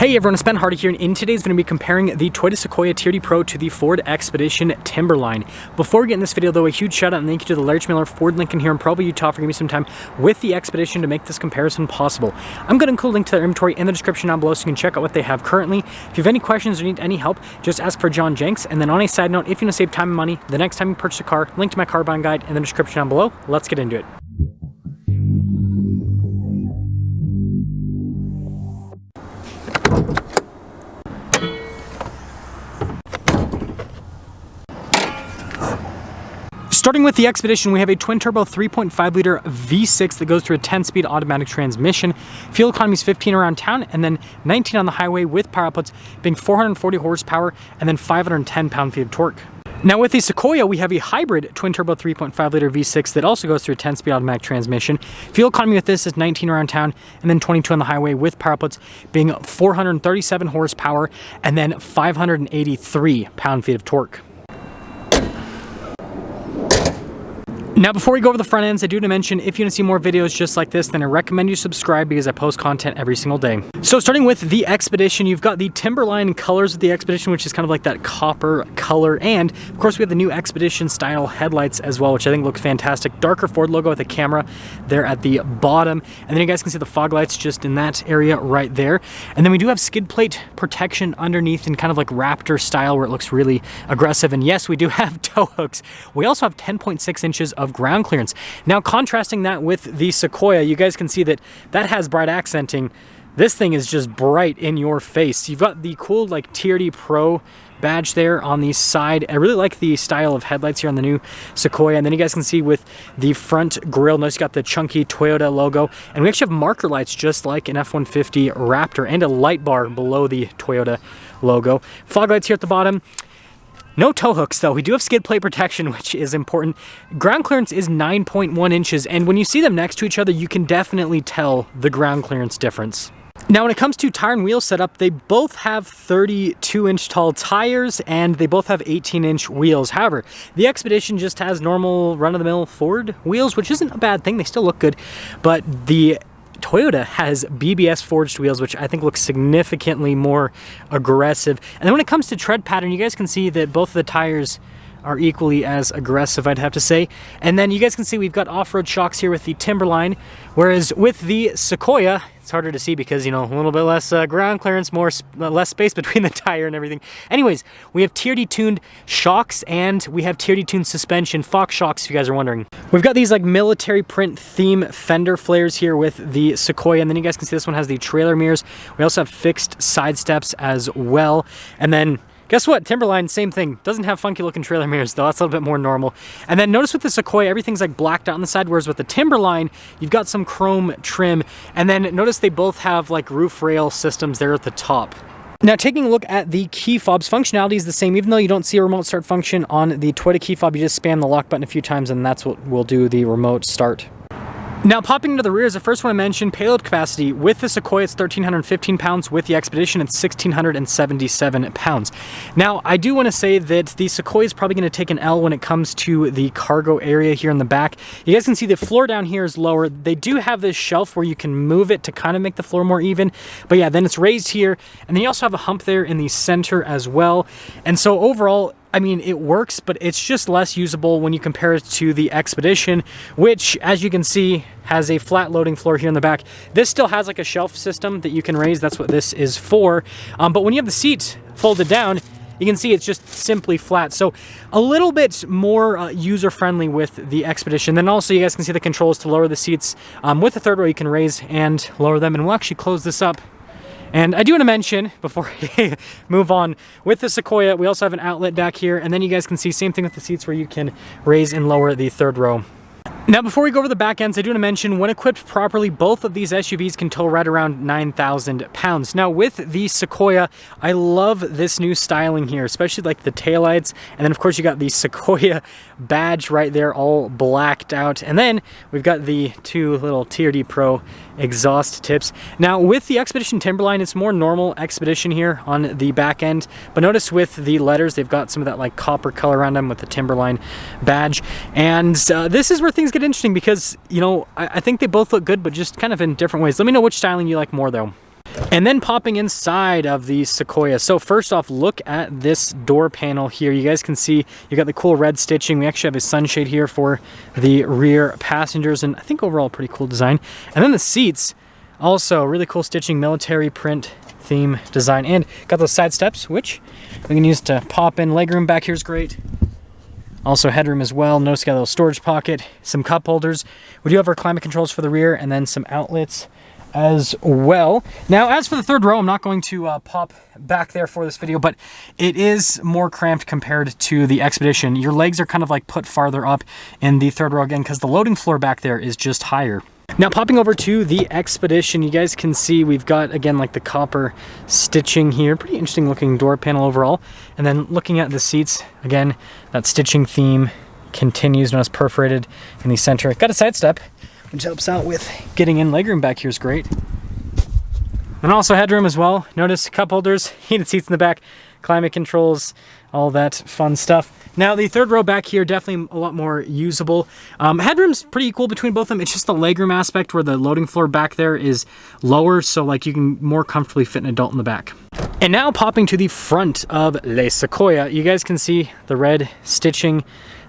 Hey everyone, it's Ben Hardy here, and in today's going to be comparing the Toyota Sequoia TRD Pro to the Ford Expedition Timberline. Before we get in this video though, a huge shout out and thank you to the Larry Miller Ford Lincoln here in Provo, Utah for giving me some time with the Expedition to make this comparison possible. I'm going to include a link to their inventory in the description down below so you can check out what they have currently. If you have any questions or need any help, just ask for John Jenks. And then on a side note, if you want to save time and money, the next time you purchase a car, link to my car buying guide in the description down below. Let's get into it. Starting with the Expedition, we have a twin-turbo 3.5-liter V6 that goes through a 10-speed automatic transmission. Fuel economy is 15 around town, and then 19 on the highway with power outputs being 440 horsepower and then 510 pound-feet of torque. Now with the Sequoia, we have a hybrid twin-turbo 3.5-liter V6 that also goes through a 10-speed automatic transmission. Fuel economy with this is 19 around town and then 22 on the highway with power outputs being 437 horsepower and then 583 pound-feet of torque. Now before we go over the front ends, I do want to mention if you want to see more videos just like this, then I recommend you subscribe because I post content every single day. So starting with the Expedition, you've got the Timberline colors of the Expedition, which is kind of like that copper color, and of course we have the new Expedition style headlights as well, which I think looks fantastic. Darker Ford logo with a camera there at the bottom, and then you guys can see the fog lights just in that area right there. And then we do have skid plate protection underneath in kind of like Raptor style where it looks really aggressive, and yes, we do have tow hooks. We also have 10.6 inches of ground clearance. Now contrasting that with the Sequoia, you guys can see that that has bright accenting. This thing is just bright in your face. You've got the cool like TRD Pro badge there on the side. I really like the style of headlights here on the new Sequoia. And then you guys can see with the front grille, notice you got the chunky Toyota logo. And we actually have marker lights just like an F-150 Raptor and a light bar below the Toyota logo. Fog lights here at the bottom. No tow hooks though. We do have skid plate protection, which is important. Ground clearance is 9.1 inches, and when you see them next to each other, you can definitely tell the ground clearance difference. Now when it comes to tire and wheel setup, they both have 32-inch tall tires and they both have 18-inch wheels. However, the Expedition just has normal run-of-the-mill Ford wheels, which isn't a bad thing. They still look good, but the Toyota has BBS forged wheels, which I think looks significantly more aggressive. And then when it comes to tread pattern, you guys can see that both of the tires are equally as aggressive, I'd have to say. And then you guys can see we've got off-road shocks here with the Timberline, whereas with the Sequoia, it's harder to see because, you know, a little bit less ground clearance, less space between the tire and everything. Anyways, we have TRD tuned shocks and we have TRD tuned suspension, Fox shocks if you guys are wondering. We've got these like military print theme fender flares here with the Sequoia, and then you guys can see this one has the trailer mirrors. We also have fixed side steps as well. And then guess what? Timberline, same thing. Doesn't have funky looking trailer mirrors though. That's a little bit more normal. And then notice with the Sequoia, everything's like blacked out on the side, whereas with the Timberline, you've got some chrome trim. And then notice they both have like roof rail systems there at the top. Now taking a look at the key fobs, functionality is the same. Even though you don't see a remote start function on the Toyota key fob, you just spam the lock button a few times and that's what will do the remote start. Now popping into the rears, I first want to mention payload capacity. With the Sequoia, it's 1,315 pounds. With the Expedition, it's 1,677 pounds. Now, I do want to say that the Sequoia is probably going to take an L when it comes to the cargo area here in the back. You guys can see the floor down here is lower. They do have this shelf where you can move it to kind of make the floor more even. But yeah, then it's raised here. And then you also have a hump there in the center as well. And so overall, I mean, it works, but it's just less usable when you compare it to the Expedition, which, as you can see, has a flat loading floor here in the back. This still has like a shelf system that you can raise. That's what this is for. But when you have the seat folded down, you can see it's just simply flat. So a little bit more user-friendly with the Expedition. Then also you guys can see the controls to lower the seats. With the third row, you can raise and lower them. And we'll actually close this up. And I do want to mention, before we move on, with the Sequoia, we also have an outlet back here, and then you guys can see same thing with the seats where you can raise and lower the third row. Now, before we go over the back ends, I do want to mention, when equipped properly, both of these SUVs can tow right around 9,000 pounds. Now, with the Sequoia, I love this new styling here, especially like the taillights. And then, of course, you got the Sequoia badge right there, all blacked out. And then we've got the two little TRD Pro exhaust tips. Now, with the Expedition Timberline, it's more normal Expedition here on the back end. But notice with the letters, they've got some of that like copper color around them with the Timberline badge. And this is where things get interesting because, you know, I think they both look good, but just kind of in different ways. Let me know which styling you like more though. And then popping inside of the Sequoia. So first off, look at this door panel here. You guys can see you got the cool red stitching. We actually have a sunshade here for the rear passengers, and I think overall pretty cool design. And then the seats, also really cool stitching, military print theme design, and got those side steps, which we can use to pop in. Legroom back here is great. Also headroom as well. Notice you got a little storage pocket, some cup holders. We do have our climate controls for the rear, and then some outlets as well. Now, as for the third row, I'm not going to pop back there for this video, but it is more cramped compared to the Expedition. Your legs are kind of like put farther up in the third row again, because the loading floor back there is just higher. Now, popping over to the Expedition, you guys can see we've got, again, like the copper stitching here. Pretty interesting looking door panel overall. And then looking at the seats, again, that stitching theme continues. Notice perforated in the center. Got a side step, which helps out with getting in. Legroom back here is great. And also headroom as well. Notice cup holders, heated seats in the back, climate controls, all that fun stuff. Now the third row back here, definitely a lot more usable. Headroom's pretty equal between both of them. It's just the legroom aspect where the loading floor back there is lower, so like you can more comfortably fit an adult in the back. And now popping to the front of Le Sequoia, you guys can see the red stitching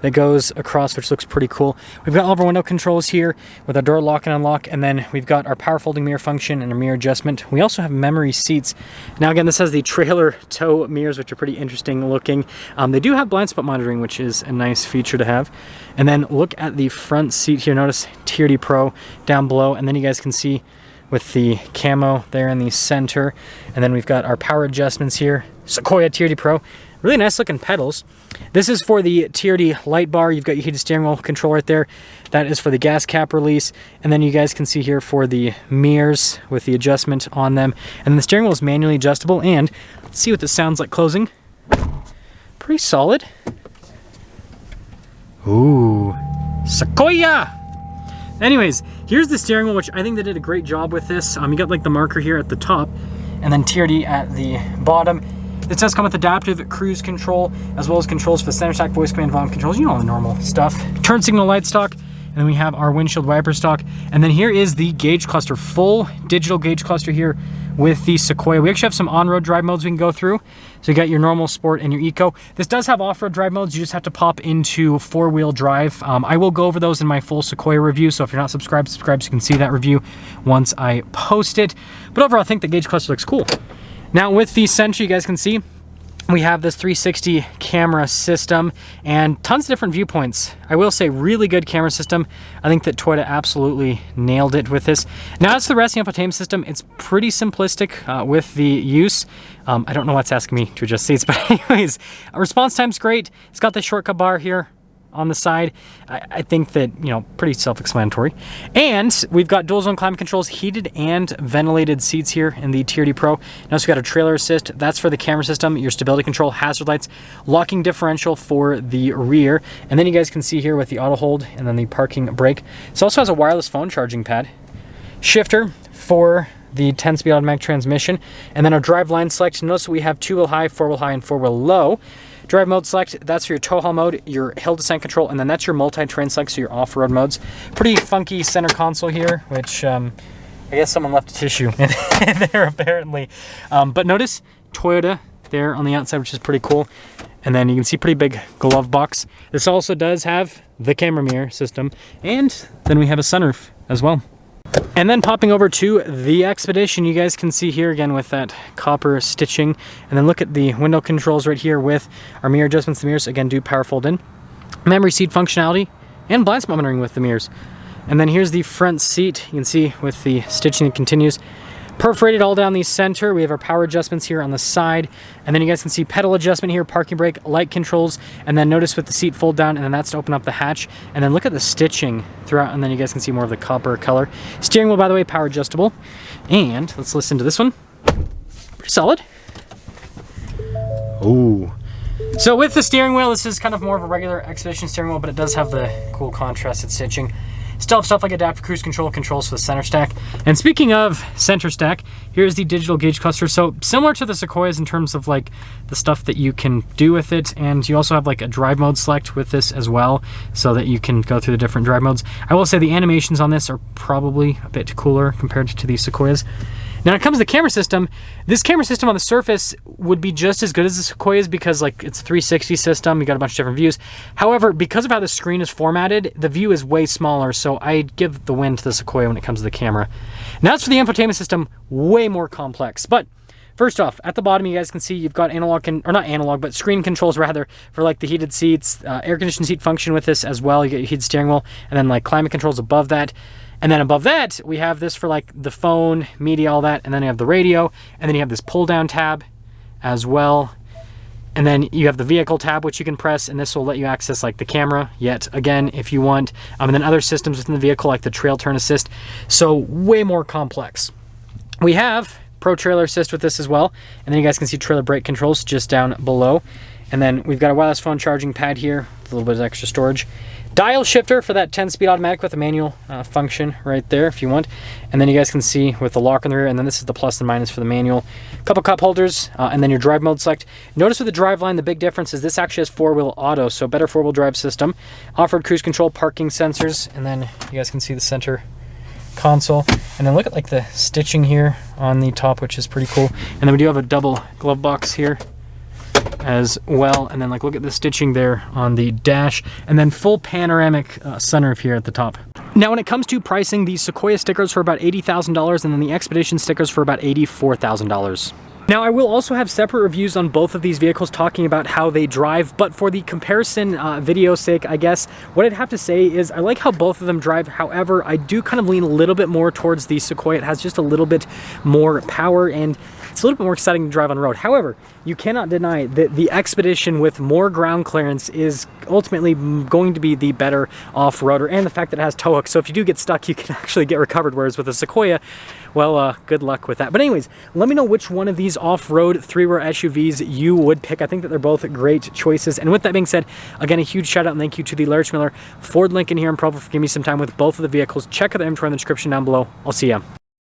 that goes across, which looks pretty cool. We've got all of our window controls here with our door lock and unlock, and then we've got our power folding mirror function and a mirror adjustment. We also have memory seats. Now again, this has the trailer tow mirrors, which are pretty interesting looking. They do have blind spot monitoring, which is a nice feature to have. And then look at the front seat here. Notice TRD Pro down below, and then you guys can see with the camo there in the center. And then we've got our power adjustments here. Sequoia TRD Pro. Really nice looking pedals. This is for the TRD light bar. You've got your heated steering wheel control right there. That is for the gas cap release. And then you guys can see here for the mirrors with the adjustment on them. And the steering wheel is manually adjustable. And let's see what this sounds like closing. Pretty solid. Ooh, Sequoia! Anyways, here's the steering wheel, which I think they did a great job with this. You got like the marker here at the top, and then TRD at the bottom. It does come with adaptive cruise control, as well as controls for center stack, voice command, volume controls, you know, all the normal stuff. Turn signal light stock, and then we have our windshield wiper stock. And then here is the gauge cluster, full digital gauge cluster here with the Sequoia. We actually have some on-road drive modes we can go through. So you got your normal, sport, and your eco. This does have off-road drive modes. You just have to pop into four-wheel drive. I will go over those in my full Sequoia review. So if you're not subscribed, subscribe so you can see that review once I post it. But overall, I think the gauge cluster looks cool. Now with the center, you guys can see we have this 360 camera system and tons of different viewpoints. I will say really good camera system. I think that Toyota absolutely nailed it with this. Now as the resting infotainment system, it's pretty simplistic with the use. I don't know what's asking me to adjust seats, but anyways, response time's great. It's got the shortcut bar here on the side. I think that, you know, pretty self-explanatory. And we've got dual zone climate controls, heated and ventilated seats here in the TRD Pro. Now we've got a trailer assist. That's for the camera system, your stability control, hazard lights, locking differential for the rear. And then you guys can see here with the auto hold and then the parking brake. It also has a wireless phone charging pad. Shifter for the 10-speed automatic transmission. And then our drive line select. Notice we have 2-wheel high, 4-wheel high, and 4-wheel low. Drive mode select, that's for your tow haul mode, your hill descent control, and then that's your multi-terrain select, so your off-road modes. Pretty funky center console here, which I guess someone left a tissue in there apparently. But notice Toyota there on the outside, which is pretty cool. And then you can see pretty big glove box. This also does have the camera mirror system, and then we have a sunroof as well. And then popping over to the Expedition, you guys can see here again with that copper stitching. And then look at the window controls right here with our mirror adjustments. The mirrors, again, do power fold in. Memory seat functionality and blind spot monitoring with the mirrors. And then here's the front seat. You can see with the stitching that continues. Perforated all down the center. We have our power adjustments here on the side. And then you guys can see pedal adjustment here, parking brake, light controls. And then notice with the seat fold down, and then that's to open up the hatch. And then look at the stitching throughout, and then you guys can see more of the copper color. Steering wheel, by the way, power adjustable. And let's listen to this one. Pretty solid. Ooh. So with the steering wheel, this is kind of more of a regular Expedition steering wheel, but it does have the cool contrasted stitching. Still have stuff like adaptive cruise control, controls for the center stack. And speaking of center stack, here's the digital gauge cluster. So similar to the Sequoias in terms of like the stuff that you can do with it. And you also have like a drive mode select with this as well, so that you can go through the different drive modes. I will say the animations on this are probably a bit cooler compared to the Sequoias. Now, when it comes to the camera system, this camera system on the surface would be just as good as the Sequoia's because like it's a 360 system, you got a bunch of different views. However, because of how the screen is formatted, the view is way smaller, so I'd give the win to the Sequoia when it comes to the camera. Now, as for the infotainment system, way more complex. But first off, at the bottom, you guys can see you've got analog, or not analog, but screen controls rather, for like the heated seats, air conditioned seat function with this as well. You get your heated steering wheel, and then like climate controls above that. And then above that, we have this for like the phone, media, all that. And then you have the radio. And then you have this pull down tab as well. And then you have the vehicle tab, which you can press. And this will let you access like the camera yet again, if you want. And then other systems within the vehicle, like the trail turn assist. So way more complex. We have Pro Trailer Assist with this as well. And then you guys can see trailer brake controls just down below. And then we've got a wireless phone charging pad here with a little bit of extra storage. Dial shifter for that 10-speed automatic with a manual function right there if you want. And then you guys can see with the lock in the rear, and then this is the plus and minus for the manual. Couple cup holders, and then your drive mode select. Notice with the drive line, the big difference is this actually has four-wheel auto, so better four-wheel drive system. Off-road cruise control, parking sensors, and then you guys can see the center console. And then look at like the stitching here on the top, which is pretty cool. And then we do have a double glove box here as well, and then like look at the stitching there on the dash, and then full panoramic sunroof here at the top. Now, when it comes to pricing, the Sequoia stickers for about $80,000, and then the Expedition stickers for about $84,000. Now, I will also have separate reviews on both of these vehicles talking about how they drive, but for the comparison video's sake, I guess, what I'd have to say is I like how both of them drive. However, I do kind of lean a little bit more towards the Sequoia. It has just a little bit more power, and it's a little bit more exciting to drive on the road. However, you cannot deny that the Expedition with more ground clearance is ultimately going to be the better off-roader, and the fact that it has tow hooks, so if you do get stuck, you can actually get recovered, whereas with the Sequoia, well, good luck with that. But anyways, let me know which one of these off-road three-row SUVs you would pick. I think that they're both great choices. And with that being said, again, a huge shout out and thank you to the Larry Miller Ford Lincoln here in Provo for giving me some time with both of the vehicles. Check out the inventory in the description down below. I'll see ya.